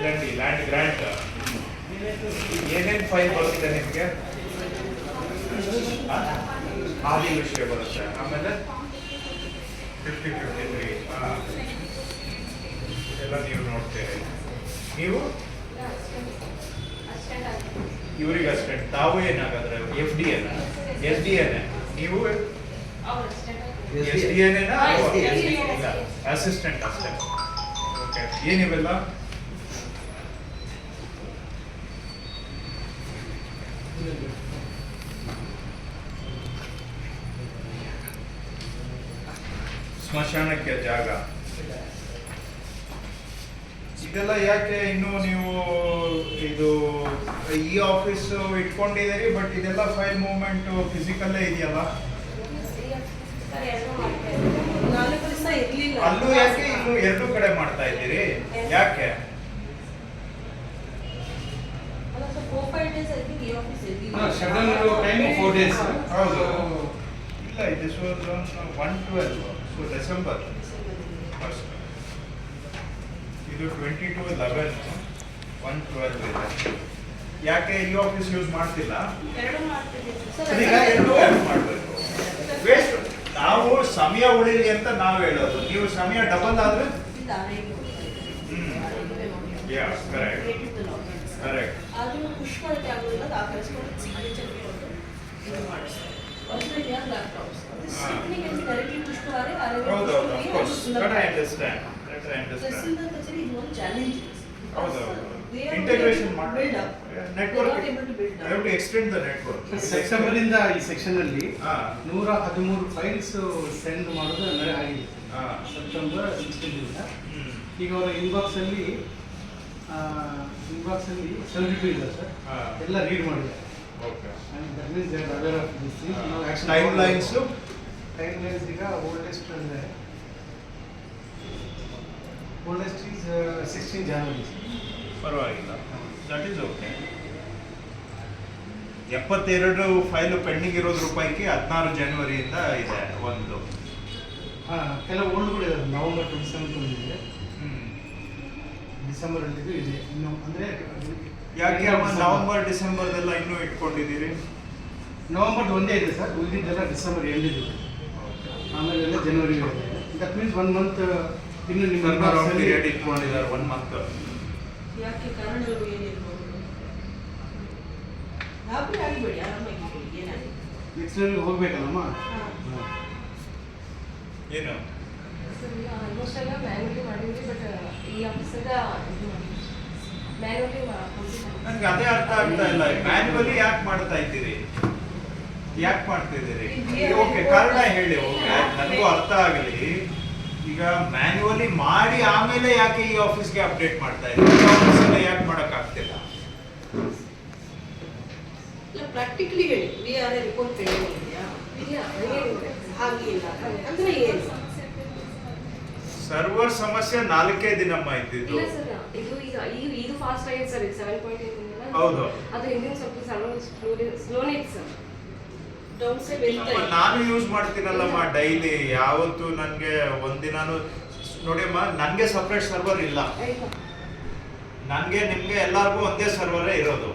LND land grant ಏನೇನು file ಬರುತ್ತೆ ನಿಮಗೆ? ಆದಿ ವಿಷಯ ಬರುತ್ತೆ. ಆಮೇಲೆ 50-53 ಎಲ್ಲ ನೀವು ನೋಡ್ತೀರಿ. ನೀವು ಇವ್ರಿಗೆ ಅಸ್ಟೆಂಟ್, ತಾವು ಏನಾಗಾದ್ರೆ FD ಏನ SD ಏನ? ನೀವು SD ಏನೇನಾ ಅಸಿಸ್ಟೆಂಟ್ ಅಷ್ಟೇ. ಓಕೆ, ಏನಿವೆಲ್ಲ? ಸ್ಮಶಾನಕ್ಕೆ ಜಾಗ, ಇದೆಲ್ಲ ಯಾಕೆ ಇನ್ನು ನೀವು ಇದು ಈ ಆಫೀಸ್ ಇಟ್ಕೊಂಡಿದ್ದೀರಿ, ಬಟ್ ಇದೆಲ್ಲ ಫೈಲ್ ಮೂವ್ಮೆಂಟ್ ಫಿಸಿಕಲ್ಲೇ ಇದೆಯಲ್ಲ? ಅಲ್ಲೂ ಯಾಕೆ ಇನ್ನು ಎರಡು ಕಡೆ ಮಾಡ್ತಾ ಇದ್ದೀರಿ? ಯಾಕೆ? ಹೌದು, ಇಲ್ಲ, this was on 1/12, so December first. ಇದು 22/11, 1/12 ಇದೆ. ಯಾಕೆ ಈ ಆಫೀಸ್ ಯೂಸ್ ಮಾಡ್ತಿಲ್ಲ? ಈಗ ಎರಡು ಮಾಡಬೇಕು. ವೇಸ್ಟ್, ನಾವು ಸಮಯ ಉಳಿಲಿ ಅಂತ ನಾವು ಹೇಳೋದು, ನೀವು ಸಮಯ ಡಬಲ್ ಆದ್ರೆ ಕರೆಕ್ಟ್ ಕರೆಕ್ಟ್. ಇಂಟಗ್ರೇಷನ್ ಮಾಡಿ network extend the network. September ಇಂದ ಈ ಸೆಕ್ಷನ್ ಅಲ್ಲಿ 113 ಫೈಲ್ಸ್ ಸೆಂಡ್ ಮಾಡೋದು ಆಗಿದೆ. ಸೆಪ್ಟೆಂಬರ್ 16 ಇಂದ ಈಗ ಅವರ ಇನ್ಬಾಕ್ಸ್ ಅಲ್ಲಿ 72 ಇದೆ ಸರ್, ಎಲ್ಲ ರೀಡ್ ಮಾಡಿದ್ದಾರೆ. That means they are aware of this thing. ನಾವು ಆಕ್ಷನ್ ಟೈಮ್ ಲೈನ್ಸ್ ಈಗ ಓಲ್ಡೆಸ್ಟ್ ಅಂದ್ರೆ ಓಲ್ಡೆಸ್ಟ್ ಈಸ್ 16 ಜನವರಿ. ಪರವಾಗಿಲ್ಲ, that is okay. 72 file pending ಇರೋದ್ರ ಪೈಕಿ 16 ಜನವರಿಯಿಂದ ಇದೆ ಒಂದು. ಕೆಲವು ಓಲ್ಡ್ ಕೂಡ ಇದೆ, ನವೆಂಬರ್ 27 ಇದೆ, ಡಿಸೆಂಬರ್ ಅಲ್ಲಿ ಇದೆ ಇನ್ನು. ಅಂದ್ರೆ ಯಾಕೆ ನವೆಂಬರ್ ಡಿಸೆಂಬರ್ದೆಲ್ಲ ಇನ್ನೂ ಇಟ್ಕೊಂಡಿದ್ದೀರಿ? ನವೆಂಬರ್ ಒಂದೇ ಇದೆ ಸರ್, ಉಳಿದಿದ್ದೆಲ್ಲ ಡಿಸೆಂಬರ್ ಎಂಡಿದೆ, ಆಮೇಲೆ ಎಲ್ಲ ಜನವರಿ ಇದೆ. ದಟ್ ಮೀನ್ಸ್ 1 ಮಂತ್ ಇನ್ನು ನಿಮ್ಮ ಪೀರಿಯಡ್ ಇಟ್ಕೊಂಡಿದ್ದಾರೆ. 1 ಮಂತ್ ಯಾಕೆ ಕಾರಣಗಳು ಏನಿರ್ಬೋದು? ಗಾಬರಿ ಆಗಬೇಡಿ, ಆರಾಮಾಗಿ ಏನಾಗಿದೆ. ನೆಕ್ಸ್ಟ್ ಇಯರ್ ಹೋಗ್ಬೇಕಲ್ಲಮ್ಮ. ಏನು ಆಲ್ಮೋಸ್ಟ್ ಎಲ್ಲ ಮ್ಯಾನ್ಯುವಲಿ ಮಾಡಿದ್ವಿ, ಬಟ್ ಈ ಆಫೀಸಿಂದ ಮ್ಯಾನ್ಯುವಲಿ ನನಗೆ ಅದೇ ಅರ್ಥ ಆಗ್ತಾ ಇಲ್ಲ. ಮ್ಯಾನ್ಯುವಲಿ ಯಾಕೆ ಮಾಡ್ತಾ ಇದ್ದೀರಿ? ಯಾಕೆ ಮಾಡ್ತಿದ್ದೀರಿ? ಓಕೆ, ಕಾರಣ ಹೇಳಿ. ಓಕೆ, ನನಗೂ ಅರ್ಥ ಆಗಲಿ. ಈಗ ಮ್ಯಾನ್ಯುವಲಿ ಮಾಡಿ ಆಮೇಲೆ ಯಾಕೆ ಈ ಆಫೀಸ್ಗೆ ಅಪ್ಡೇಟ್ ಮಾಡ್ತಾ ಇದ್ದೀರಿ? ಈ ಆಫೀಸಲ್ಲಿ ಯಾಕೆ ಮಾಡಕ್ ಆಗ್ತಿಲ್ಲ? ಇಲ್ಲ, ಪ್ರಾಕ್ಟಿಕಲಿ ಹೇಳಿ. We are A report pending ಇದೆಯಾ? ಹಾಗಿಲ್ಲ ಅಂದ್ರೆ ಏನು? ಸರ್ವರ್ ಸಮಸ್ಯೆ 4 ದಿನಮ್ಮ ಇದ್ದಿದ್ದು. ಇಲ್ಲ ಸರ್, ಇದು ಫಾಸ್ಟ್ ಆಗಿದೆ ಸರ್. 7.8 ಹೌದು, ಅದು ಹಿಂದಿನ ಸ್ವಲ್ಪ ಸ್ಲೋನೇ ಇದೆ ಸರ್. ಡೌನ್ ಸೈಡ್ ನಾನು ಯೂಸ್ ಮಾಡ್ತೀನಲ್ಲಮ್ಮ ಡೈಲಿ. ಯಾವತ್ತು ನನಗೆ ಒಂದಿನಾನು ನೋಡಿಯಮ್ಮ, ನನಗೆ ಸಪ್ರೇಟ್ ಸರ್ವರ್ ಇಲ್ಲ. ನನಗೆ ನಿಮ್ಗೆ ಎಲ್ಲರಿಗೂ ಒಂದೇ ಸರ್ವರೇ ಇರೋದು.